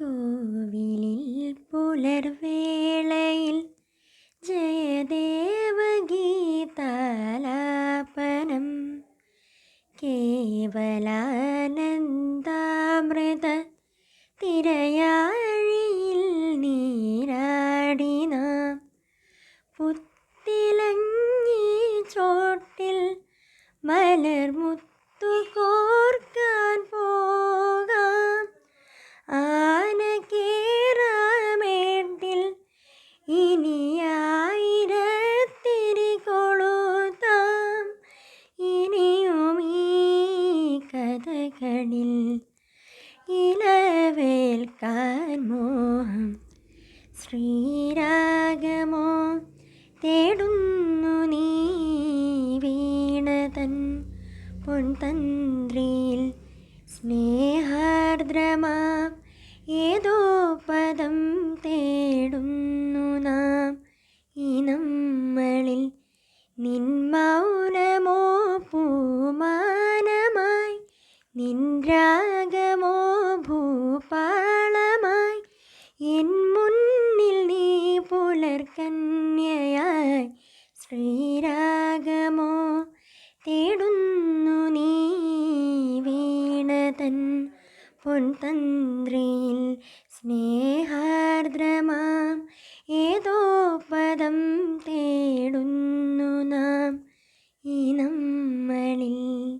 കോവിലിൽ പുലർവേളയിൽ ജയദേവഗീതാലാപനം കേവലാനന്ദാമൃത തിരയാഴിയിൽ നീരാടി നാം പുത്തിലങ്ങി ചോട്ടിൽ മലർമുത്തു കോർക്കാൻ പോകാം. ആന കേറാമേട്ടിൽ ഇനിയായിരത്തിരി കൊളുത്താം. ഇനിയും ഈ കഥകളിൽ ഇലവേൽക്കാൻ മോഹം. ശ്രീരാഗമോ തേടുന്നു നീ വീണതൻ പൊൻതന്ത്രിയിൽ. സ്നേഹാർദ്രമാം ഏതോ പദം തേടുന്നു നാം ഈ നമ്മളിൽ. നിൻ മൗനമോ പൂമാനമായി, നിൻ രാഗമോ ഭൂപാളമായി. എൻ മുന്നിൽ നീ പുലർകന്യയായി. ശ്രീരാഗമോ തേടുന്നു നീ വീണതൻ പൊൻതന്ത്രിയിൽ. സ്നേഹാർദ്രമാം ഏതോ പദം തേടുന്നു നാം ഈ നമ്മളിൽ.